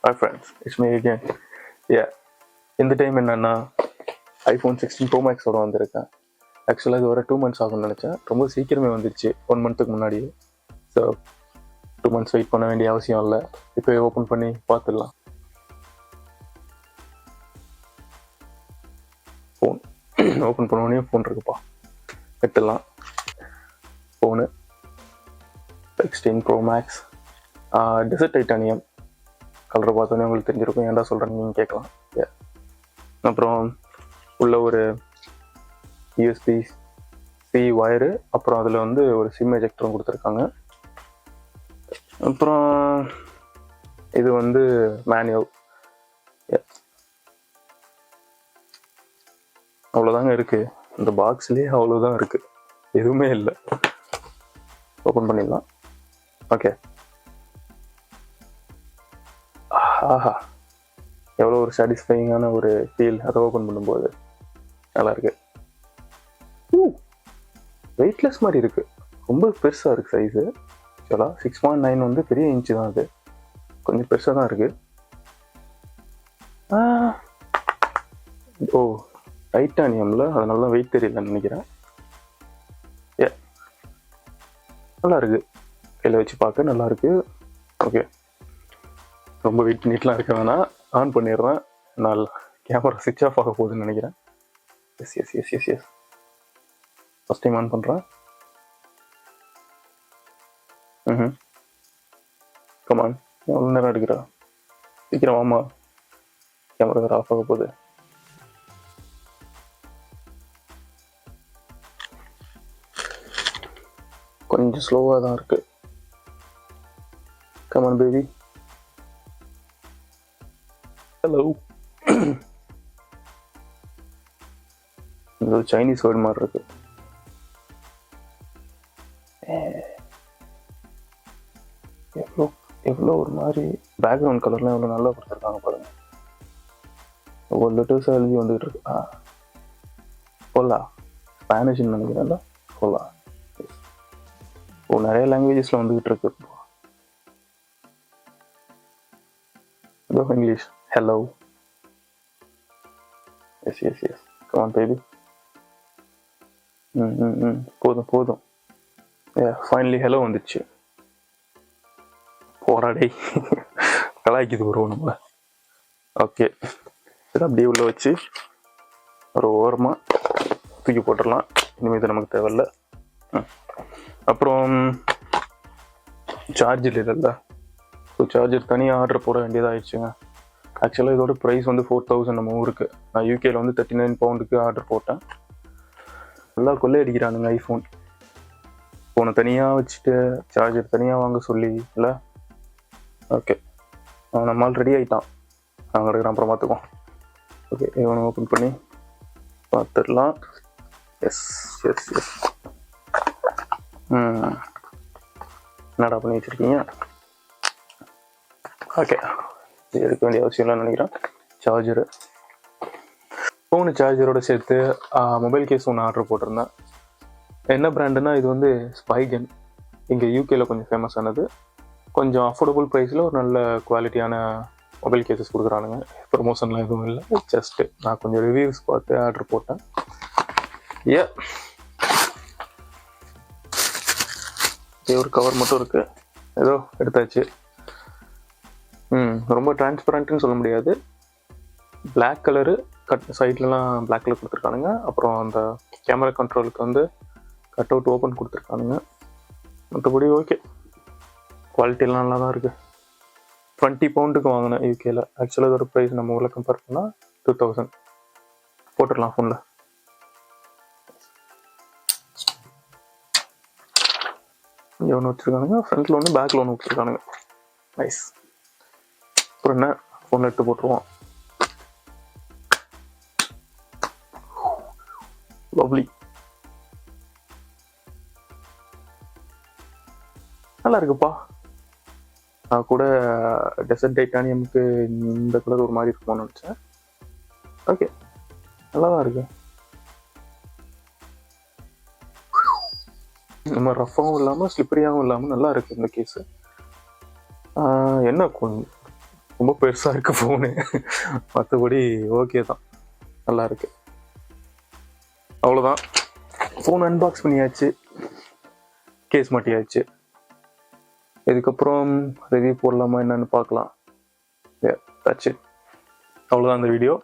Hi friends, it's me again. Yeah, இந்த time என்னன்னா iPhone 16 Pro Max ஓட வந்திருக்கேன். ஆக்சுவலாக இது வர 2 months ஆகும்னு நினச்சேன். ரொம்ப சீக்கிரமே வந்துருச்சு, 1 monthக்கு முன்னாடியே. ஸோ 2 months வெயிட் பண்ண வேண்டிய அவசியம் இல்லை. இப்போ ஓப்பன் பண்ணி பார்த்துடலாம். ஃபோன் ஓப்பன் பண்ணோடனே ஃபோன் இருக்குப்பா, எடுத்துடலாம். Phone 16 Pro Max desert titanium கலரை பார்த்தோன்னே உங்களுக்கு தெரிஞ்சிருக்கும். ஏன்டா சொல்கிறேன்னு நீங்கள் கேட்கலாம். அப்புறம் உள்ள ஒரு USB-C வயரு, அப்புறம் அதில் வந்து ஒரு சிம் எஜெக்டரும் கொடுத்துருக்காங்க. அப்புறம் இது வந்து மேனுவல். அவ்வளோதாங்க இருக்குது இந்த பாக்ஸ்லேயே, அவ்வளோதான் இருக்குது, எதுவுமே இல்லை. ஓப்பன் பண்ணிடலாம். ஓகே, ஆஹா, எவ்வளோ ஒரு சாட்டிஸ்ஃபைங்கான ஒரு ஃபீல் அதை ஓப்பன் பண்ணும்போது. நல்லாயிருக்கு. வெயிட்லெஸ் மாதிரி இருக்குது, ரொம்ப பெருசாக இருக்குது சைஸு. ஆக்சுவலாக 6.9 வந்து பெரிய இன்ச்சு தான், அது கொஞ்சம் பெருசாக தான் இருக்குது. ஓ, டைட்டானியமில் அதனால தான் வெயிட் தெரியலன்னு நினைக்கிறேன். நல்லா இருக்குது, கையில் வச்சு பார்க்க நல்லாயிருக்கு. ஓகே, ரொம்ப வெயிட் பண்ணிட்டுலாம் இருக்க வேணாம், ஆன் பண்ணிடுறேன். நான் கேமரா சுவிட்ச் ஆஃப் ஆக போகுதுன்னு நினைக்கிறேன். எஸ் ஃபஸ்ட் டைம் ஆன் பண்ணுறேன். கமான், எவ்வளோ நேரம் எடுக்கிறா, சீக்கிரம் வாமா, கேமரா வேறு ஆஃப் ஆக போகுது. கொஞ்சம் ஸ்லோவாக தான் இருக்கு. Come on baby. ஹலோ. இது ஒரு சைனீஸ் வேர்டு மாதிரி இருக்கு. எவ்வளோ ஒரு மாதிரி பேக்ரவுண்ட் கலர்லாம் எவ்வளோ நல்லா கொடுத்துருக்காங்க பாருங்க. ஒவ்வொரு லெட்டர்ஸாக எழுதி வந்துகிட்டு இருக்கு. ஹோலா, ஸ்பானிஷ்னு நினைக்கிறேன்ல. ஹோலா. நிறைய லாங்குவேஜஸில் வந்துகிட்டு இருக்கு. English. Hello. Yes come on baby. போதும். ஃபைனலி ஹலோ வந்துச்சு. போராடை கலாய்க்குது வருவோம் நம்ம. ஓகே, இதை அப்படியே உள்ள வச்சு ஒரு ஓரமாக தூக்கி போட்டுடலாம். இனிமேல் இது நமக்கு தேவையில்லை. அப்புறம் சார்ஜர் இல்லைல்ல, ஸோ சார்ஜர் தனியாக ஆர்டர் போட வேண்டியதாகிடுச்சுங்க. ஆக்சுவலாக இதோட ப்ரைஸ் வந்து 4000 நம்ம ஊருக்கு. நான் யூகேயில் வந்து 39 பவுண்டுக்கு ஆர்டர் போட்டேன். நல்லா கொள்ளை அடிக்கிறானுங்க ஐஃபோன். ஃபோனை தனியாக வச்சுட்டு சார்ஜர் தனியாக வாங்க சொல்லி இல்லை. ஓகே, நம்மால் ரெடி ஆகிட்டான், நாங்கள் எடுக்கிறோம், அப்புறம் பார்த்துக்குவோம். ஓகே, இவனை ஓப்பன் பண்ணி பார்த்துடலாம். எஸ் என்னடா பண்ணி வச்சுருக்கீங்க? ஓகே, இது எடுக்க வேண்டிய அவசியம் இல்லைன்னு நினைக்கிறேன். சார்ஜரு, ஃபோனு சார்ஜரோடு சேர்த்து மொபைல் கேஸ் ஒன்று ஆர்டர் போட்டிருந்தேன். என்ன பிராண்டுனா இது வந்து ஸ்பைகன், இங்கே யூகேயில் கொஞ்சம் ஃபேமஸ் ஆனது. கொஞ்சம் அஃபோர்டபுள் ப்ரைஸில் ஒரு நல்ல குவாலிட்டியான மொபைல் கேசஸ் கொடுக்குறானுங்க. ப்ரமோஷன்லாம் எதுவும் இல்லை, ஜஸ்ட்டு நான் கொஞ்சம் ரிவ்யூஸ் பார்த்து ஆர்டர் போட்டேன். ஒரு கவர் மட்டும் இருக்குது, ஏதோ எடுத்தாச்சு. ரொம்ப டிரான்ஸ்பரண்ட்னு சொல்ல முடியாது. பிளாக் கலரு சைட்லலாம் பிளாக் கலர் கொடுத்துருக்கானுங்க. அப்புறம் அந்த கேமரா கண்ட்ரோலுக்கு வந்து கட் அவுட் ஓப்பன் கொடுத்துருக்கானுங்க. மற்றபடி ஓகே, குவாலிட்டியெல்லாம் நல்லா தான் இருக்குது. 20 பவுண்டுக்கு வாங்கினேன் யூகேயில். ஆக்சுவலாக இதோட ப்ரைஸ் நம்ம ஊரில் கம்பேர் பண்ணால் 2000. போட்டுடலாம் ஃபோனில். இங்கே ஒன்று வச்சுருக்கானுங்க, ஃப்ரண்ட்டில் ஒன்று, பேக்கில் ஒன்று வச்சுருக்கானுங்க. நைஸ். அப்புறம் என்ன, ஃபோன் எடுத்து போட்டுருவோம். லவ்லி, நல்லா இருக்குப்பா. நான் கூட டெசர்ட் டைட்டானியமுக்கு இந்த கலர் ஒரு மாதிரி இருக்குமோன்னு நினச்சேன். ஓகே, நல்லா தான் இருக்கு. நம்ம ரஃபாகவும் இல்லாமல் ஸ்லிப்பரியாகவும் இல்லாமல் நல்லா இருக்குது இந்த கேஸு. என்ன ரொம்ப பெருசாக இருக்குது ஃபோனு. மற்றபடி ஓகே தான், நல்லா இருக்கு. அவ்வளோதான், ஃபோன் அன்பாக்ஸ் பண்ணியாச்சு, கேஸ் மாட்டியாச்சு. இதுக்கப்புறம் ரிவ்யூ போடலாமா என்னன்னு பார்க்கலாம். That's it. அவ்வளோதான் இந்த வீடியோ.